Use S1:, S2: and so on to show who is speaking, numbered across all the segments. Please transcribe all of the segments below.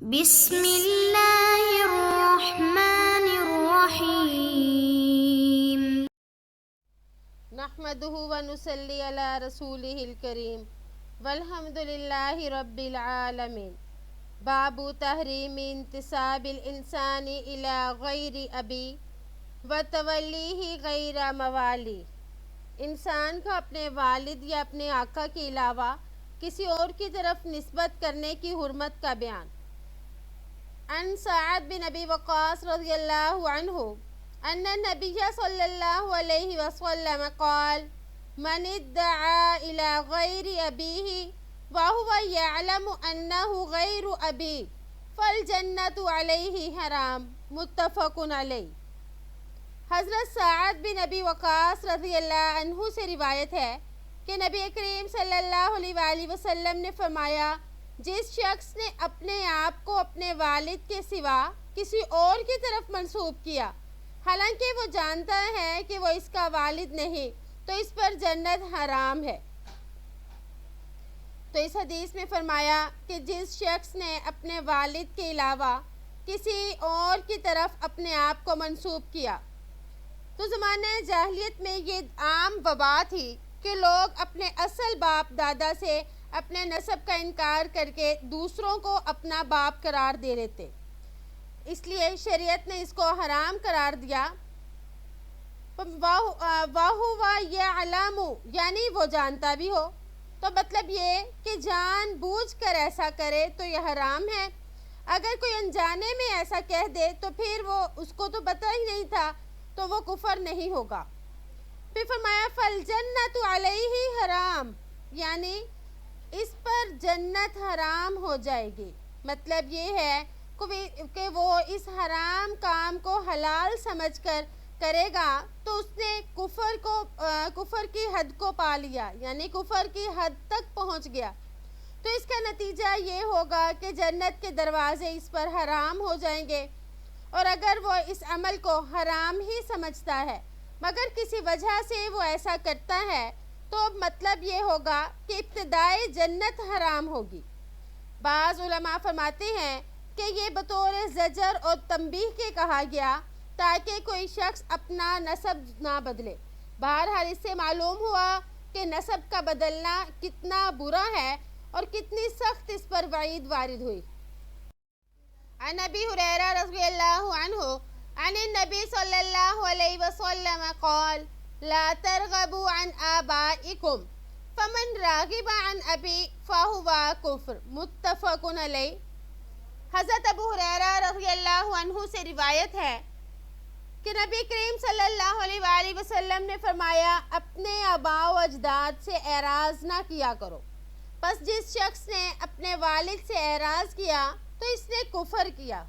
S1: بسم اللہ الرحمن الرحیم
S2: نحمده ونصلی علی رسولہ الکریم والحمد للہ رب العالمین۔ باب تحریم انتساب الانسان الی غیر ابی وتولیہ غیر موالی۔ انسان کو اپنے والد یا اپنے آقا کے علاوہ کسی اور کی طرف نسبت کرنے کی حرمت کا بیان۔ عن سعد بن ابی وقاص رضی اللہ عنہ ان النبی صلی اللہ علیہ وسلم قال من ادعا الى غیر ابیہ وهو یعلم انہ غیر ابی فالجنۃ علیہ حرام، متفق علیہ۔ حضرت سعد بن ابی وقاص رضی اللہ عنہ سے روایت ہے کہ نبی کریم صلی اللہ علیہ وآلہ وسلم نے فرمایا، جس شخص نے اپنے آپ کو اپنے والد کے سوا کسی اور کی طرف منسوب کیا حالانکہ وہ جانتا ہے کہ وہ اس کا والد نہیں، تو اس پر جنت حرام ہے۔ تو اس حدیث میں فرمایا کہ جس شخص نے اپنے والد کے علاوہ کسی اور کی طرف اپنے آپ کو منسوب کیا، تو زمانہ جاہلیت میں یہ عام وبا تھی کہ لوگ اپنے اصل باپ دادا سے اپنے نسب کا انکار کر کے دوسروں کو اپنا باپ قرار دے لیتے، اس لیے شریعت نے اس کو حرام قرار دیا۔ وَهُوَ يَعْلَمُ یعنی وہ جانتا بھی ہو، تو مطلب یہ کہ جان بوجھ کر ایسا کرے تو یہ حرام ہے۔ اگر کوئی انجانے میں ایسا کہہ دے تو پھر وہ اس کو تو پتہ ہی نہیں تھا، تو وہ کفر نہیں ہوگا۔ پھر فرمایا فَالْجَنَّةُ عَلَيْهِ حرام، یعنی اس پر جنت حرام ہو جائے گی۔ مطلب یہ ہے کہ وہ اس حرام کام کو حلال سمجھ کر کرے گا تو اس نے کفر کی حد کو پا لیا، یعنی کفر کی حد تک پہنچ گیا، تو اس کا نتیجہ یہ ہوگا کہ جنت کے دروازے اس پر حرام ہو جائیں گے۔ اور اگر وہ اس عمل کو حرام ہی سمجھتا ہے مگر کسی وجہ سے وہ ایسا کرتا ہے، تو مطلب یہ ہوگا کہ ابتدائی جنت حرام ہوگی۔ بعض علماء فرماتے ہیں کہ یہ بطور زجر اور تنبیہ کے کہا گیا تاکہ کوئی شخص اپنا نسب نہ بدلے۔ بہرحال اس سے معلوم ہوا کہ نسب کا بدلنا کتنا برا ہے اور کتنی سخت اس پر وعید وارد ہوئی۔ عن ابی ہریرہ رضی اللہ عنہ عن النبی صلی اللہ علیہ وسلم قال لا ترغبوا عن آبائکم فمن راغب عن ابی فہو کفر، متفق علیہ۔ حضرت ابو ہریرہ رضی اللہ عنہ سے روایت ہے کہ نبی کریم صلی اللہ علیہ وآلہ وسلم نے فرمایا، اپنے آباء و اجداد سے اعراض نہ کیا کرو، پس جس شخص نے اپنے والد سے اعراض کیا تو اس نے کفر کیا۔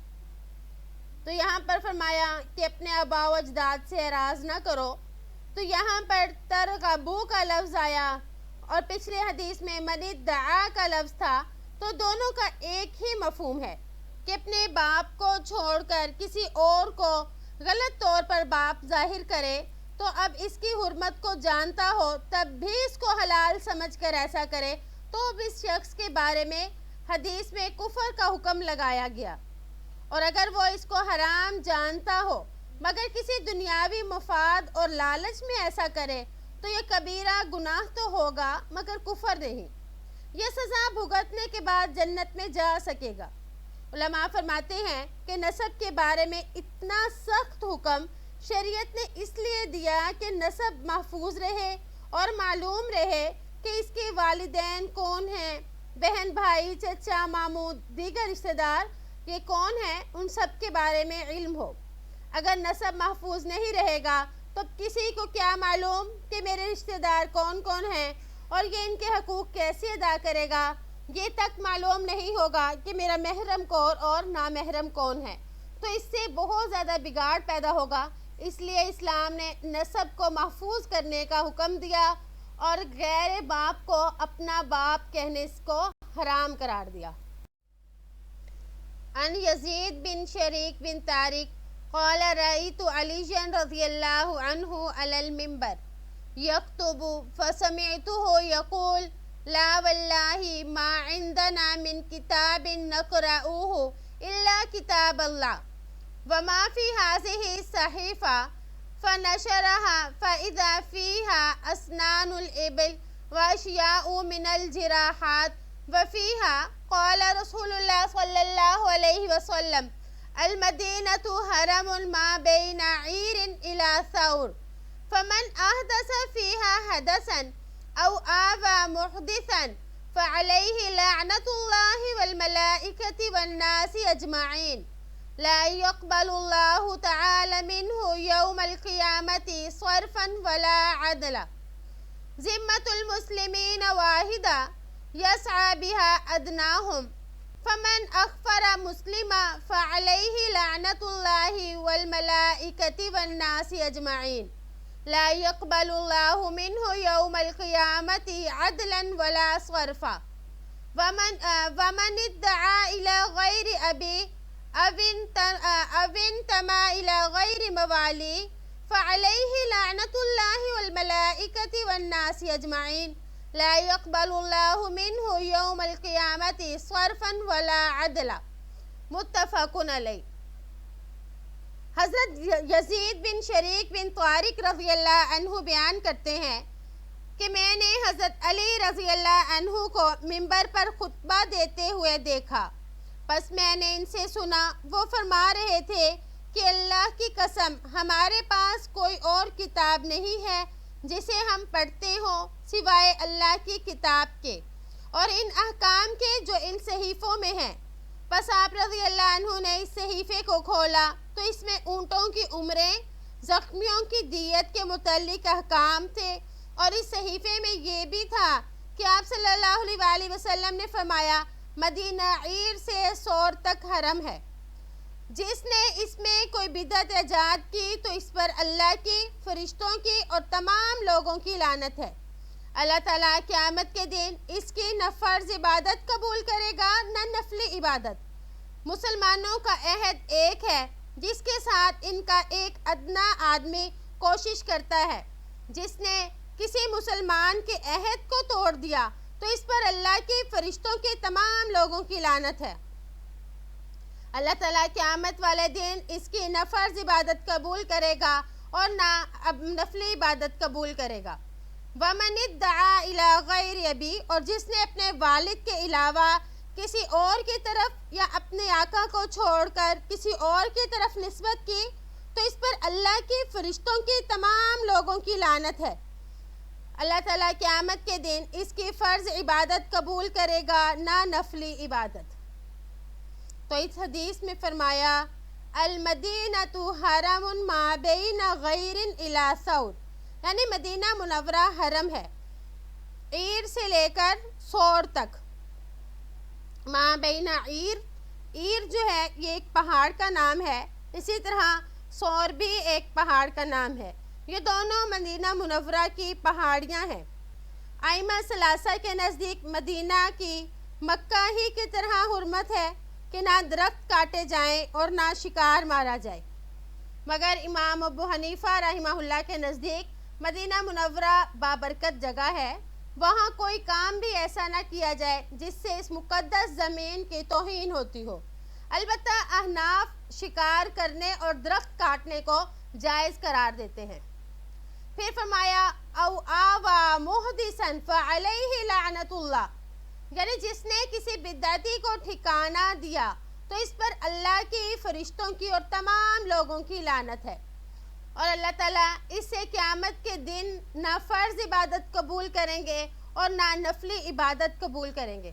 S2: تو یہاں پر فرمایا کہ اپنے آباء و اجداد سے اعراض نہ کرو، تو یہاں پر ترغبو کا لفظ آیا اور پچھلے حدیث میں من ادعا کا لفظ تھا، تو دونوں کا ایک ہی مفہوم ہے کہ اپنے باپ کو چھوڑ کر کسی اور کو غلط طور پر باپ ظاہر کرے، تو اب اس کی حرمت کو جانتا ہو تب بھی اس کو حلال سمجھ کر ایسا کرے، تو اب اس شخص کے بارے میں حدیث میں کفر کا حکم لگایا گیا۔ اور اگر وہ اس کو حرام جانتا ہو مگر کسی دنیاوی مفاد اور لالچ میں ایسا کرے تو یہ کبیرہ گناہ تو ہوگا مگر کفر نہیں، یہ سزا بھگتنے کے بعد جنت میں جا سکے گا۔ علماء فرماتے ہیں کہ نسب کے بارے میں اتنا سخت حکم شریعت نے اس لیے دیا کہ نسب محفوظ رہے اور معلوم رہے کہ اس کے والدین کون ہیں، بہن بھائی چچا ماموں دیگر رشتہ دار یہ کون ہیں، ان سب کے بارے میں علم ہو۔ اگر نسب محفوظ نہیں رہے گا تو کسی کو کیا معلوم کہ میرے رشتہ دار کون کون ہیں اور یہ ان کے حقوق کیسے ادا کرے گا، یہ تک معلوم نہیں ہوگا کہ میرا محرم کون اور نامحرم کون ہے، تو اس سے بہت زیادہ بگاڑ پیدا ہوگا۔ اس لیے اسلام نے نسب کو محفوظ کرنے کا حکم دیا اور غیر باپ کو اپنا باپ کہنے کو حرام قرار دیا۔ عن یزید بن شریک بن طارق قال رأیت علی رضی اللہ عنہ علی المنبر یخطب فسمعته یقول لا واللہ ما عندنا من کتاب نقرأوه الا کتاب اللہ وما فی هذه الصحیفہ فنشرها فإذا فيها أسنان الإبل وأشياء من الجراحات وفيها قال رسول الله صلى الله عليه وسلم المدينة هرم ما بين عير إلى ثور فمن أحدث فيها حدثا أو آوى محدثا فعليه لعنة الله والملائكة والناس أجمعين لا يقبل الله تعالى منه يوم القيامة صرفا ولا عدلا ذمة المسلمين واحدة يسعى بها أدناهم فمن أخفر مسلما فعليه لعنة الله والملائكة والناس أجمعين لا يقبل الله منه يوم القيامة عدلا ولا صرفا ومن ادعى إلى غير أبي أو انتمى إلى غير موالي فعليه لعنة الله والملائكة والناس أجمعين لا يقبل الله منه يوم القيامة صرفا ولا عدلا متفق علیہ۔ حضرت یزید بن شریک بن طارق رضی اللہ عنہ بیان کرتے ہیں کہ میں نے حضرت علی رضی اللہ عنہ کو منبر پر خطبہ دیتے ہوئے دیکھا، پس میں نے ان سے سنا وہ فرما رہے تھے کہ اللہ کی قسم ہمارے پاس کوئی اور کتاب نہیں ہے جسے ہم پڑھتے ہوں سوائے اللہ کی کتاب کے اور ان احکام کے جو ان صحیفوں میں ہیں۔ پس آپ رضی اللہ عنہ نے اس صحیفے کو کھولا تو اس میں اونٹوں کی عمریں، زخمیوں کی دیت کے متعلق احکام تھے، اور اس صحیفے میں یہ بھی تھا کہ آپ صلی اللہ علیہ وآلہ وسلم نے فرمایا مدینہ عیر سے سور تک حرم ہے، جس نے اس میں کوئی بدعت ایجاد کی تو اس پر اللہ کی، فرشتوں کی اور تمام لوگوں کی لعنت ہے۔ اللہ تعالیٰ قیامت کے دن اس کی نہ فرض عبادت قبول کرے گا نہ نفلی عبادت۔ مسلمانوں کا عہد ایک ہے جس کے ساتھ ان کا ایک ادنا آدمی کوشش کرتا ہے، جس نے کسی مسلمان کے عہد کو توڑ دیا تو اس پر اللہ کے، فرشتوں کے، تمام لوگوں کی لعنت ہے۔ اللہ تعالیٰ قیامت والے دن اس کی نہ فرض عبادت قبول کرے گا اور نہ نفلی عبادت قبول کرے گا۔ وَمَنِ ادَّعَى إِلَى غَيْرِ أَبِي، اور جس نے اپنے والد کے علاوہ کسی اور کی طرف یا اپنے آقا کو چھوڑ کر کسی اور کی طرف نسبت کی تو اس پر اللہ کی، فرشتوں کی، تمام لوگوں کی لعنت ہے۔ اللہ تعالیٰ قیامت کے دن اس کی فرض عبادت قبول کرے گا نہ نفلی عبادت۔ تو اس حدیث میں فرمایا المدینۃ حرم ما بین غیر الی ثور، یعنی مدینہ منورہ حرم ہے عیر سے لے کر سور تک۔ ما بین عیر، عیر جو ہے یہ ایک پہاڑ کا نام ہے، اسی طرح سور بھی ایک پہاڑ کا نام ہے۔ یہ دونوں مدینہ منورہ کی پہاڑیاں ہیں۔ ائمہ ثلاثہ کے نزدیک مدینہ کی مکہ ہی کی طرح حرمت ہے کہ نہ درخت کاٹے جائیں اور نہ شکار مارا جائے، مگر امام ابو حنیفہ رحمہ اللہ کے نزدیک مدینہ منورہ بابرکت جگہ ہے، وہاں کوئی کام بھی ایسا نہ کیا جائے جس سے اس مقدس زمین کی توہین ہوتی ہو۔ البتہ احناف شکار کرنے اور درخت کاٹنے کو جائز قرار دیتے ہیں۔ پھر فرمایا او آوا محدثا فعلیہ لعنت اللہ، یعنی جس نے کسی بدعتی کو ٹھکانہ دیا تو اس پر اللہ کی، فرشتوں کی اور تمام لوگوں کی لعنت ہے، اور اللہ تعالیٰ اس سے قیامت کے دن نہ فرض عبادت قبول کریں گے اور نہ نفلی عبادت قبول کریں گے۔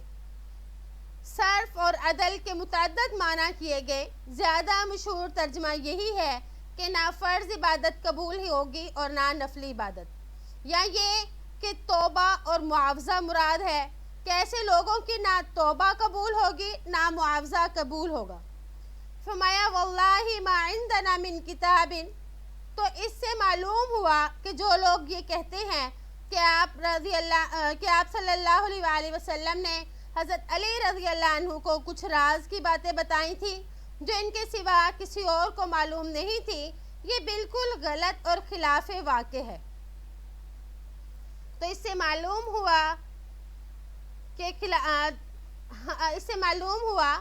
S2: صرف اور عدل کے متعدد معنی کیے گئے، زیادہ مشہور ترجمہ یہی ہے کہ نہ فرض عبادت قبول ہی ہوگی اور نہ نفلی عبادت، یا یہ کہ توبہ اور معاوضہ مراد ہے کہ ایسے لوگوں کی نہ توبہ قبول ہوگی نہ معاوضہ قبول ہوگا۔ فرمایا واللہ ما عندنا من کتاب، تو اس سے معلوم ہوا کہ جو لوگ یہ کہتے ہیں کہ آپ صلی اللہ علیہ وآلہ وسلم نے حضرت علی رضی اللہ عنہ کو کچھ راز کی باتیں بتائی تھی جو ان کے سوا کسی اور کو معلوم نہیں تھی، یہ بالکل غلط اور خلاف واقع ہے۔ تو اس سے معلوم ہوا کے اس سے معلوم ہوا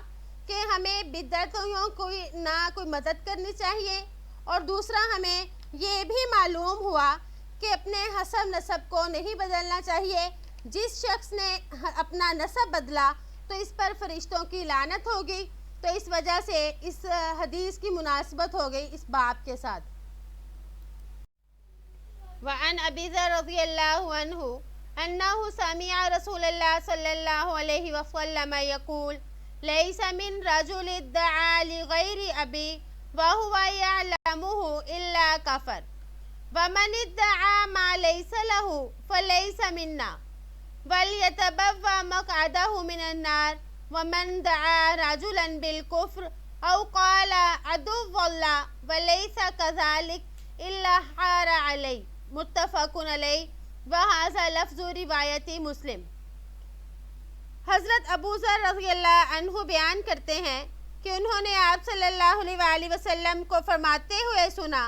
S2: کہ ہمیں بدعتوں کوئی مدد کرنی چاہیے، اور دوسرا ہمیں یہ بھی معلوم ہوا کہ اپنے حسب نسب کو نہیں بدلنا چاہیے۔ جس شخص نے اپنا نسب بدلا تو اس پر فرشتوں کی لعنت ہوگی۔ تو اس وجہ سے اس حدیث کی مناسبت ہو گئی اس باب کے ساتھ۔ وعن ابی ذر رضی اللہ عنہ انہ سمع رسول اللہ صلی اللہ علیہ وسلم یقول لیس من رجل ادعى لغیر ابی وهو يعلمه الا کفر ومن ادعى ما ليس له فليس منا وليتبوأ مقعده من النار ومن دعا رجلا بالكفر او قال عدو الله وليس كذلك الا حار عليه متفق علیہ وہذا لفظ روایتی مسلم۔ حضرت ابو ذر رضی اللہ عنہ بیان کرتے ہیں کہ انہوں نے آپ صلی اللہ علیہ وآلہ وسلم کو فرماتے ہوئے سنا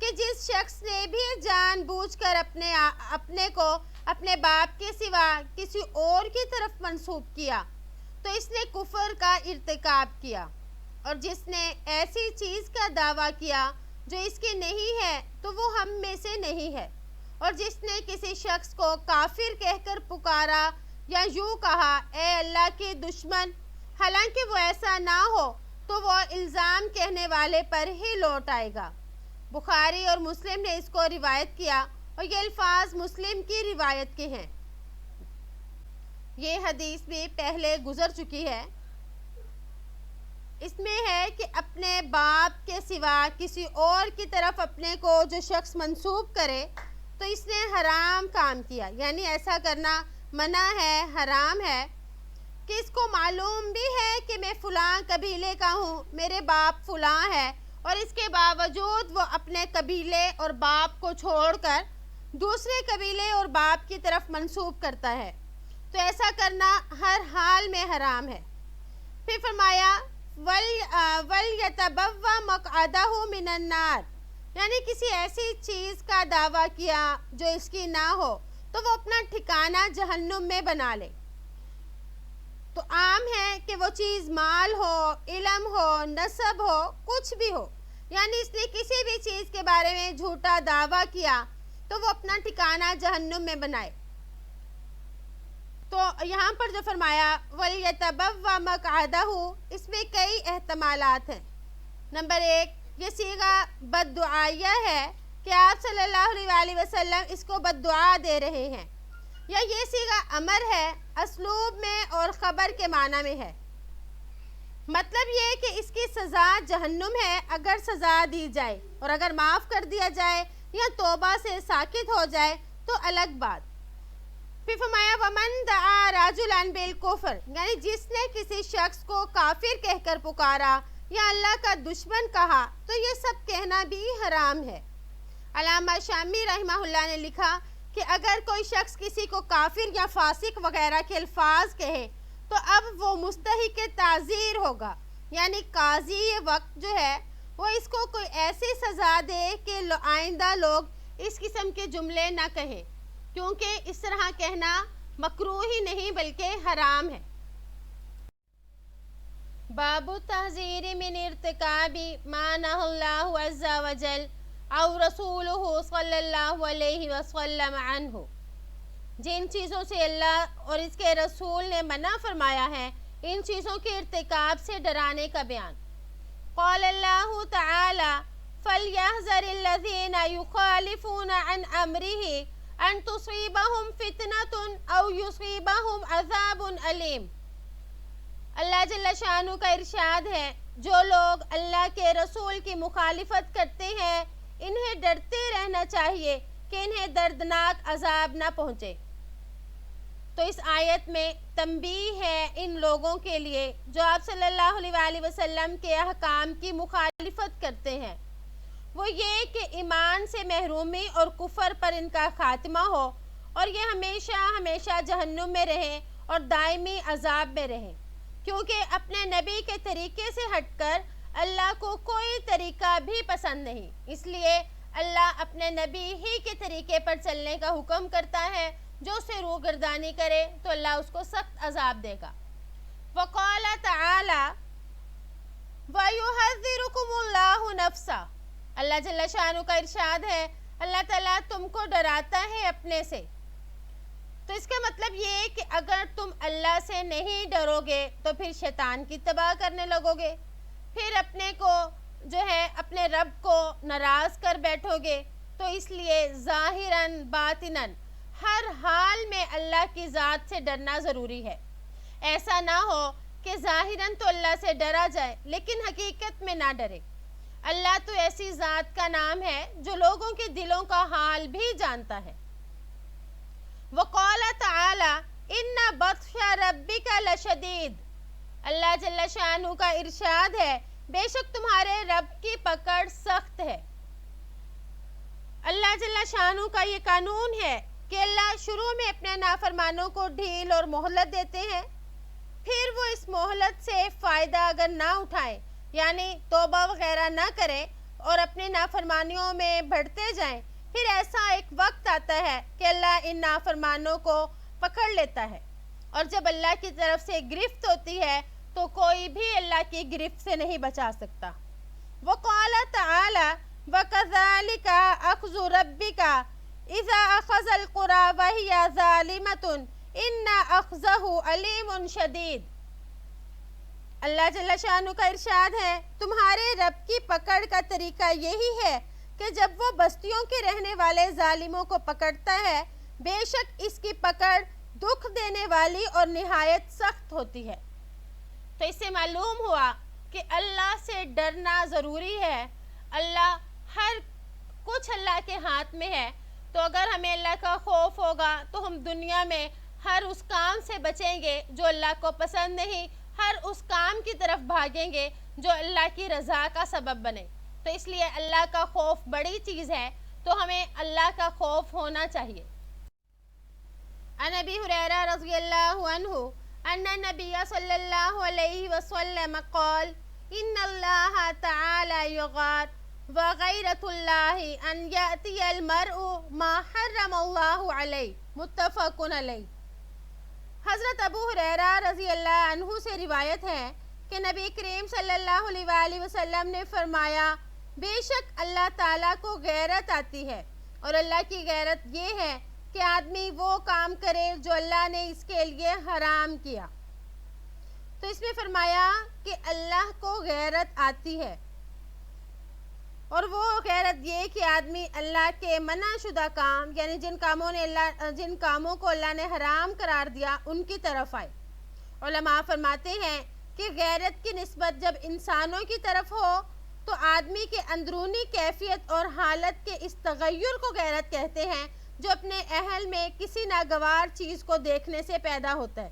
S2: کہ جس شخص نے بھی جان بوجھ کر اپنے کو اپنے باپ کے سوا کسی اور کی طرف منسوب کیا تو اس نے کفر کا ارتکاب کیا، اور جس نے ایسی چیز کا دعویٰ کیا جو اس کی نہیں ہے تو وہ ہم میں سے نہیں ہے، اور جس نے کسی شخص کو کافر کہہ کر پکارا یا یوں کہا اے اللہ کے دشمن، حالانکہ وہ ایسا نہ ہو تو وہ الزام کہنے والے پر ہی لوٹ آئے گا۔ بخاری اور مسلم نے اس کو روایت کیا، اور یہ الفاظ مسلم کی روایت کے ہیں۔ یہ حدیث بھی پہلے گزر چکی ہے۔ اس میں ہے کہ اپنے باپ کے سوا کسی اور کی طرف اپنے کو جو شخص منسوب کرے تو اس نے حرام کام کیا، یعنی ایسا کرنا منع ہے، حرام ہے، کہ اس کو معلوم بھی ہے کہ میں فلاں قبیلے کا ہوں، میرے باپ فلاں ہے، اور اس کے باوجود وہ اپنے قبیلے اور باپ کو چھوڑ کر دوسرے قبیلے اور باپ کی طرف منسوب کرتا ہے، تو ایسا کرنا ہر حال میں حرام ہے۔ پھر فرمایا وَلْيَتَبَوَّأْ مَقْعَدَهُ مِنَ النَّارِ، یعنی کسی ایسی چیز کا دعویٰ کیا جو اس کی نہ ہو تو وہ اپنا ٹھکانہ جہنم میں بنا لے۔ تو عام ہے کہ وہ چیز مال ہو، علم ہو، نسب ہو، کچھ بھی ہو، یعنی اس نے کسی بھی چیز کے بارے میں جھوٹا دعویٰ کیا تو وہ اپنا ٹھکانہ جہنم میں بنائے۔ تو یہاں پر جو فرمایا وَلْيَتَبَوَّأْ مَقْعَدَهُ، اس میں کئی احتمالات ہیں۔ نمبر 1، یہ صیغہ بد دعائیہ ہے کہ آپ صلی اللہ علیہ وآلہ وسلم اس کو بد دعا دے رہے ہیں، یا یہ صیغہ امر ہے، اسلوب میں اور خبر کے معنی میں ہے۔ مطلب یہ کہ اس کی سزا جہنم ہے اگر سزا دی جائے، اور اگر معاف کر دیا جائے یا توبہ سے ساکت ہو جائے تو الگ بات۔ پھر فرمایا وَمَنْ دَعَا رَجُلًا بِالْكُفْرِ، یعنی جس نے کسی شخص کو کافر کہہ کر پکارا یا اللہ کا دشمن کہا تو یہ سب کہنا بھی حرام ہے۔ علامہ شامی رحمہ اللہ نے لکھا کہ اگر کوئی شخص کسی کو کافر یا فاسق وغیرہ کے الفاظ کہے تو اب وہ مستحق تعزیر ہوگا، یعنی قاضی وقت جو ہے وہ اس کو کوئی ایسی سزا دے کہ آئندہ لوگ اس قسم کے جملے نہ کہیں، کیونکہ اس طرح کہنا مکروہ ہی نہیں بلکہ حرام ہے۔ باب التحذیر من ارتکاب ما نہى اللہ عز وجل او رسولہ صلی اللہ علیہ وسلم عنہ، جن چیزوں سے اللہ اور اس کے رسول نے منع فرمایا ہے ان چیزوں کے ارتکاب سے ڈرانے کا بیان۔ قال اللہ تعالی فَلْيَحْذَرِ الَّذِينَ يُخَالِفُونَ عَنْ أَمْرِهِ أَن تُصِيبَهُمْ فِتْنَةٌ أَوْ يُصِيبَهُمْ عَذَابٌ أَلِيمٌ۔ اللہ جل شانہ کا ارشاد ہے، جو لوگ اللہ کے رسول کی مخالفت کرتے ہیں انہیں ڈرتے رہنا چاہیے کہ انہیں دردناک عذاب نہ پہنچے۔ تو اس آیت میں تنبیہ ہے ان لوگوں کے لیے جو آپ صلی اللہ علیہ وآلہ وسلم کے احکام کی مخالفت کرتے ہیں، وہ یہ کہ ایمان سے محرومی اور کفر پر ان کا خاتمہ ہو، اور یہ ہمیشہ ہمیشہ جہنم میں رہیں اور دائمی عذاب میں رہیں، کیونکہ اپنے نبی کے طریقے سے ہٹ کر اللہ کو کوئی طریقہ بھی پسند نہیں، اس لیے اللہ اپنے نبی ہی کے طریقے پر چلنے کا حکم کرتا ہے جو اسے روگردانی کرے تو اللہ اس کو سخت عذاب دے گا۔ وقال تعالی وَيُحَذِّرُكُمُ اللَّهُ نَفْسَهُ، اللہ جل شانہ کا ارشاد ہے اللہ تعالیٰ تم کو ڈراتا ہے اپنے سے۔ تو اس کا مطلب یہ ہے کہ اگر تم اللہ سے نہیں ڈرو گے تو پھر شیطان کی اتباع کرنے لگو گے، پھر اپنے کو جو ہے اپنے رب کو ناراض کر بیٹھو گے۔ تو اس لیے ظاہراً باطناً ہر حال میں اللہ کی ذات سے ڈرنا ضروری ہے۔ ایسا نہ ہو کہ ظاہراً تو اللہ سے ڈرا جائے لیکن حقیقت میں نہ ڈرے۔ اللہ تو ایسی ذات کا نام ہے جو لوگوں کے دلوں کا حال بھی جانتا ہے۔ وقال تعالی ان بطش ربک لشدید، اللہ جل شانہ کا ارشاد ہے بے شک تمہارے رب کی پکڑ سخت ہے۔ اللہ جل شانہ کا یہ قانون ہے کہ اللہ شروع میں اپنے نافرمانوں کو ڈھیل اور مہلت دیتے ہیں، پھر وہ اس مہلت سے فائدہ اگر نہ اٹھائیں یعنی توبہ وغیرہ نہ کریں اور اپنی نافرمانیوں میں بڑھتے جائیں، پھر ایسا ایک وقت آتا ہے کہ اللہ ان نافرمانوں کو پکڑ لیتا ہے، اور جب اللہ کی طرف سے گرفت ہوتی ہے تو کوئی بھی اللہ کی گرفت سے نہیں بچا سکتا۔ وقال تعالی وَكَذَلِكَ أَخْذُ رَبِّكَ إِذَا أَخَذَ الْقُرَى وَهِيَ ظَالِمَةٌ إِنَّ أَخْذَهُ أَلِيمٌ شَدِيدٌ، اللہ جل شانہ کا ارشاد ہے تمہارے رب کی پکڑ کا طریقہ یہی ہے کہ جب وہ بستیوں کے رہنے والے ظالموں کو پکڑتا ہے بے شک اس کی پکڑ دکھ دینے والی اور نہایت سخت ہوتی ہے۔ تو اس سے معلوم ہوا کہ اللہ سے ڈرنا ضروری ہے۔ اللہ ہر کچھ اللہ کے ہاتھ میں ہے، تو اگر ہمیں اللہ کا خوف ہوگا تو ہم دنیا میں ہر اس کام سے بچیں گے جو اللہ کو پسند نہیں، ہر اس کام کی طرف بھاگیں گے جو اللہ کی رضا کا سبب بنے۔ تو اس لیے اللہ کا خوف بڑی چیز ہے، تو ہمیں اللہ کا خوف ہونا چاہیے۔ عن ابی ہریرہ رضی اللہ عنہ ان النبی صلی اللہ علیہ وسلم قال ان اللہ تعالی یغار وغیرۃ اللہ ان یأتی المرء ما حرم اللہ علیہ، متفق علیہ۔ حضرت ابو ہریرہ رضی اللہ عنہ سے روایت ہے کہ نبی کریم صلی اللہ علیہ وآلہ وسلم نے فرمایا بے شک اللہ تعالیٰ کو غیرت آتی ہے، اور اللہ کی غیرت یہ ہے کہ آدمی وہ کام کرے جو اللہ نے اس کے لیے حرام کیا۔ تو اس میں فرمایا کہ اللہ کو غیرت آتی ہے، اور وہ غیرت یہ کہ آدمی اللہ کے منع شدہ کام یعنی جن کاموں کو اللہ نے حرام قرار دیا ان کی طرف آئے۔ علماء فرماتے ہیں کہ غیرت کی نسبت جب انسانوں کی طرف ہو تو آدمی کے اندرونی کیفیت اور حالت کے اس تغیر کو غیرت کہتے ہیں جو اپنے اہل میں کسی ناگوار چیز کو دیکھنے سے پیدا ہوتا ہے،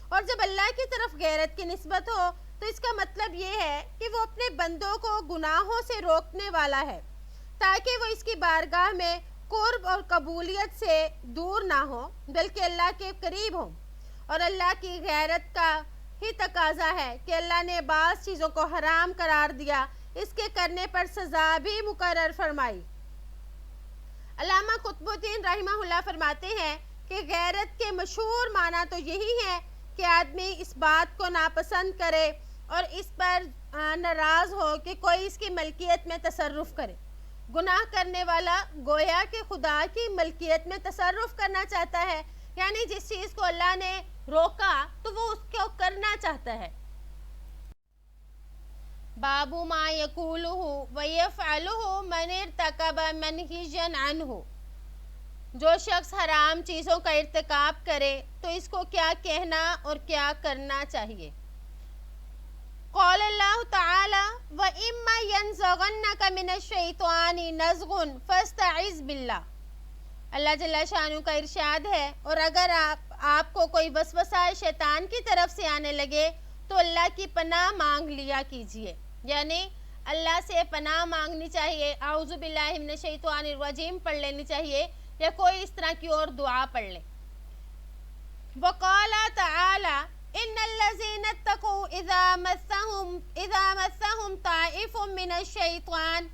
S2: اور جب اللہ کی طرف غیرت کی نسبت ہو تو اس کا مطلب یہ ہے کہ وہ اپنے بندوں کو گناہوں سے روکنے والا ہے تاکہ وہ اس کی بارگاہ میں قرب اور قبولیت سے دور نہ ہو بلکہ اللہ کے قریب ہوں۔ اور اللہ کی غیرت کا ہی تقاضا ہے کہ اللہ نے بعض چیزوں کو حرام قرار دیا، اس کے کرنے پر سزا بھی مقرر فرمائی۔ علامہ قطب الدین رحمہ اللہ فرماتے ہیں کہ غیرت کے مشہور معنی تو یہی ہے کہ آدمی اس بات کو ناپسند کرے اور اس پر ناراض ہو کہ کوئی اس کی ملکیت میں تصرف کرے۔ گناہ کرنے والا گویا کہ خدا کی ملکیت میں تصرف کرنا چاہتا ہے، یعنی جس چیز کو اللہ نے روکا تو وہ اس کو کرنا چاہتا ہے۔ باب ما یقولہ ویفعلہ من ارتکب منہیا عنہ، جو شخص حرام چیزوں کا ارتکاب کرے تو اس کو کیا کہنا اور کیا کرنا چاہیے۔ قال اللہ تعالی وَإِمَّا يَنزَغَنَّكَ مِنَ الشَّيْطَانِ نَزْغٌ فَاسْتَعِذْ بِاللَّهِ، اللہ جل شانہ کا ارشاد ہے اور اگر آپ کو کوئی وسوسہ شیطان کی طرف سے آنے لگے تو اللہ کی پناہ مانگ لیا کیجئے، یعنی اللہ سے پناہ مانگنی چاہیے، اعوذ باللہ من الشیطان الرجیم پڑھ لینی چاہیے یا کوئی اس طرح کی اور دعا پڑھ لیں۔ وقال تعالی ان الذين اتقوا اذا مسهم طائف من الشیطان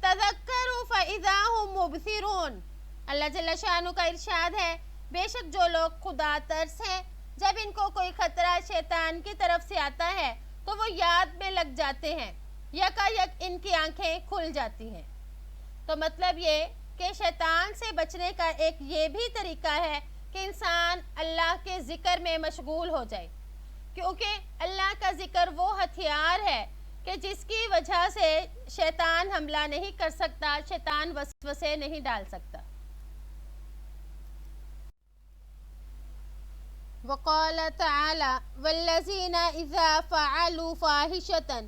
S2: تذکروا فاذا هم مبصرون، اللہ جل شانہ کا ارشاد ہے بے شک جو لوگ خدا ترس ہیں جب ان کو کوئی خطرہ شیطان کی طرف سے آتا ہے تو وہ یاد میں لگ جاتے ہیں، یکا یک ان کی آنکھیں کھل جاتی ہیں۔ تو مطلب یہ کہ شیطان سے بچنے کا ایک یہ بھی طریقہ ہے کہ انسان اللہ کے ذکر میں مشغول ہو جائے، کیونکہ اللہ کا ذکر وہ ہتھیار ہے کہ جس کی وجہ سے شیطان حملہ نہیں کر سکتا، شیطان وسوسے نہیں ڈال سکتا۔ وقال تعالی والذین اذا فعلوا فاحشة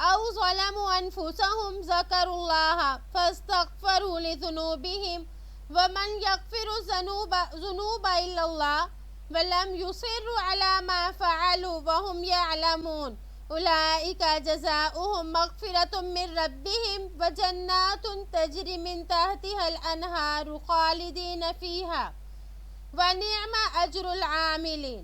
S2: او ظلموا انفسهم ذکروا اللہ فاستغفروا لذنوبهم ومن یغفر الذنوب الا اللہ ولم يصروا على ما فعلوا وهم يعلمون اولئک جزاؤهم مغفرة من ربهم وجنات تجری من تحتها الانہار خالدین فیہا وَنِعْمَ أَجْرُ الْعَامِلِينَ۔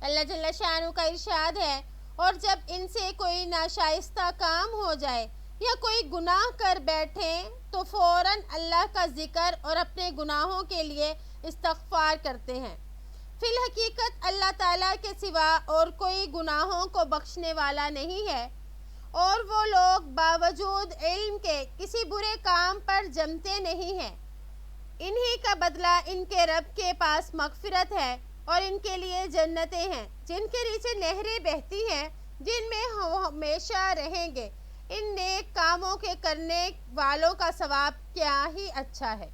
S2: اللہ جل شانہ کا ارشاد ہے، اور جب ان سے کوئی ناشائستہ کام ہو جائے یا کوئی گناہ کر بیٹھے تو فوراً اللہ کا ذکر اور اپنے گناہوں کے لیے استغفار کرتے ہیں۔ فی الحقیقت اللہ تعالیٰ کے سوا اور کوئی گناہوں کو بخشنے والا نہیں ہے، اور وہ لوگ باوجود علم کے کسی برے کام پر جمتے نہیں ہیں۔ انہی کا بدلہ ان کے رب کے پاس مغفرت ہے، اور ان کے لیے جنتیں ہیں جن کے نیچے نہریں بہتی ہیں، جن میں وہ ہمیشہ رہیں گے۔ ان نیک کاموں کے کرنے والوں کا ثواب کیا ہی اچھا ہے۔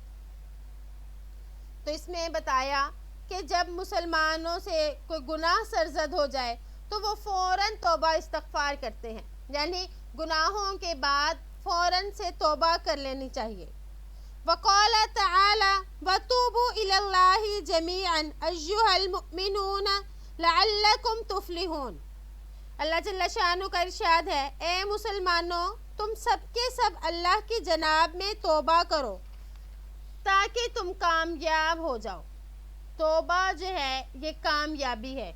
S2: تو اس میں بتایا کہ جب مسلمانوں سے کوئی گناہ سرزد ہو جائے تو وہ فوراً توبہ استغفار کرتے ہیں، یعنی گناہوں کے بعد فوراً سے توبہ کر لینی چاہیے۔ وقال تعالی وتوبوا الى اللہ جميعا ایھا المؤمنون لعلکم تفلحون۔ اللہ جل شانہ کا ارشاد ہے، اے مسلمانوں تم سب کے سب اللہ کی جناب میں توبہ کرو تاکہ تم کامیاب ہو جاؤ۔ توبہ جو ہے یہ کامیابی ہے۔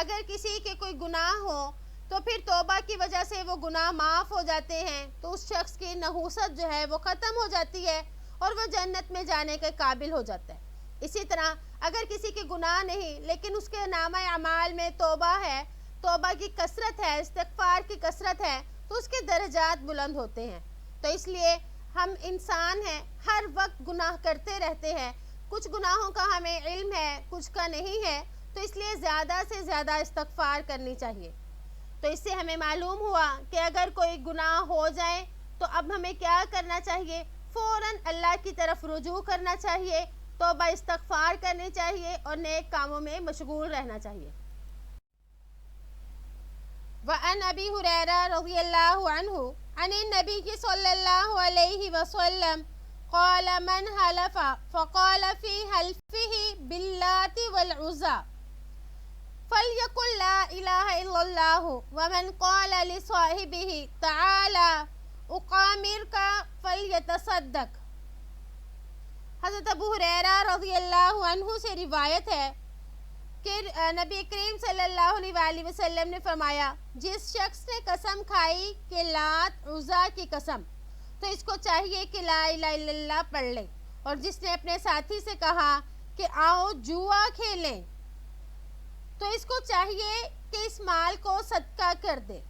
S2: اگر کسی کے کوئی گناہ ہو تو پھر توبہ کی وجہ سے وہ گناہ معاف ہو جاتے ہیں، تو اس شخص کی نحوست جو ہے وہ ختم ہو جاتی ہے اور وہ جنت میں جانے کے قابل ہو جاتا ہے۔ اسی طرح اگر کسی کے گناہ نہیں لیکن اس کے نامہ اعمال میں توبہ ہے، توبہ کی کثرت ہے، استغفار کی کثرت ہے، تو اس کے درجات بلند ہوتے ہیں۔ تو اس لیے ہم انسان ہیں، ہر وقت گناہ کرتے رہتے ہیں، کچھ گناہوں کا ہمیں علم ہے، کچھ کا نہیں ہے، تو اس لیے زیادہ سے زیادہ استغفار کرنی چاہیے۔ تو اس سے ہمیں معلوم ہوا کہ اگر کوئی گناہ ہو جائے تو اب ہمیں کیا کرنا چاہیے، فوراً اللہ کی طرف رجوع کرنا چاہیے، توبہ استغفار کرنی چاہیے اور نیک کاموں میں مشغول رہنا چاہیے۔ وعن ابی ہریرہ رضی اللہ عنہ عن النبی صلی اللہ علیہ وسلم قال من حلف فقال في حلفه باللات والعزى فليقل لا إله إلا الله ومن قال لصاحبه تعالى أقامرك فليتصدق۔ حضرت ابو ہریرہ رضی اللہ عنہ سے روایت ہے کہ نبی کریم صلی اللہ علیہ وآلہ وسلم نے فرمایا، جس شخص نے قسم کھائی کہ لات عزیٰ کی قسم، تو اس کو چاہیے کہ لا الہ الا اللہ پڑھ لے، اور جس نے اپنے ساتھی سے کہا کہ آؤ جوا کھیلیں، تو اس کو چاہیے کہ اس مال کو صدقہ کر دے۔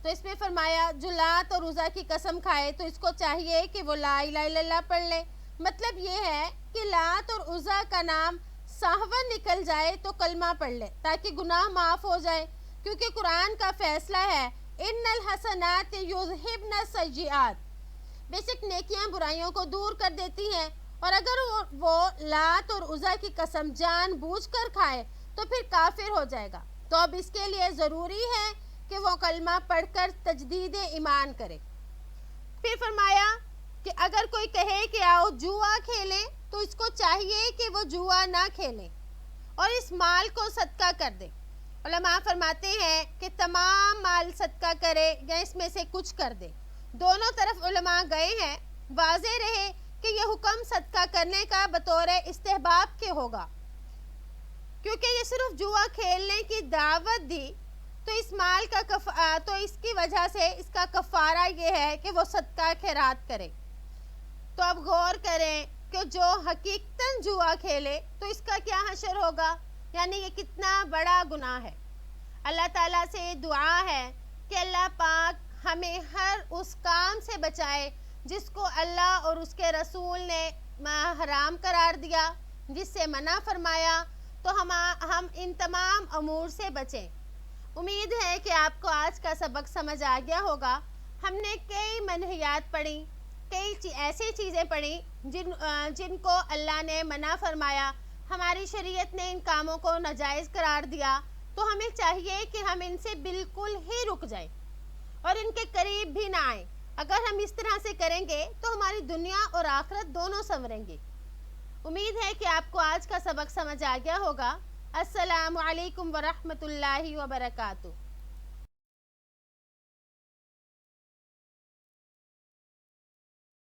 S2: تو اس میں فرمایا جو لات اور عزیٰ کی قسم کھائے تو اس کو چاہیے کہ وہ لا الہ الا اللہ پڑھ لے۔ مطلب یہ ہے کہ لات اور عزیٰ کا نام سہوا نکل جائے تو کلمہ پڑھ لے تاکہ گناہ معاف ہو جائے، کیونکہ قرآن کا فیصلہ ہے ان الحسنات یذہبن السیئات، بے شک نیکیاں برائیوں کو دور کر دیتی ہیں، اور اگر وہ لات اور عزیٰ کی قسم جان بوجھ کر کھائے تو پھر کافر ہو جائے گا۔ تو اب اس کے لیے ضروری ہے کہ وہ کلمہ پڑھ کر تجدید ایمان کرے۔ پھر فرمایا کہ اگر کوئی کہے کہ آؤ جوا کھیلیں تو اس کو چاہیے کہ وہ جوا نہ کھیلے اور اس مال کو صدقہ کر دے۔ علماء فرماتے ہیں کہ تمام مال صدقہ کرے یا اس میں سے کچھ کر دے، دونوں طرف علماء گئے ہیں۔ واضح رہے کہ یہ حکم صدقہ کرنے کا بطور استحباب کے ہوگا، کیونکہ یہ صرف جوا کھیلنے کی دعوت دی تو اس مال کا تو اس کی وجہ سے اس کا کفارہ یہ ہے کہ وہ صدقہ خیرات کرے۔ تو اب غور کریں کہ کیونکہ جو حقیقتاً جوا کھیلے تو اس کا کیا حشر ہوگا، یعنی یہ کتنا بڑا گناہ ہے۔ اللہ تعالیٰ سے دعا ہے کہ اللہ پاک ہمیں ہر اس کام سے بچائے جس کو اللہ اور اس کے رسول نے حرام قرار دیا، جس سے منع فرمایا، تو ہم ان تمام امور سے بچیں۔ امید ہے کہ آپ کو آج کا سبق سمجھ آ گیا ہوگا۔ ہم نے کئی منہیات پڑھی، کئی ایسی چیزیں پڑھی جن کو اللہ نے منع فرمایا، ہماری شریعت نے ان کاموں کو ناجائز قرار دیا، تو ہمیں چاہیے کہ ہم ان سے بالکل ہی رک جائیں اور ان کے قریب بھی نہ آئیں۔ اگر ہم اس طرح سے کریں گے تو ہماری دنیا اور آخرت دونوں سنوریں گے۔ امید ہے کہ آپ کو آج کا سبق سمجھ آ گیا ہوگا۔ السلام علیکم ورحمۃ اللہ وبرکاتہ۔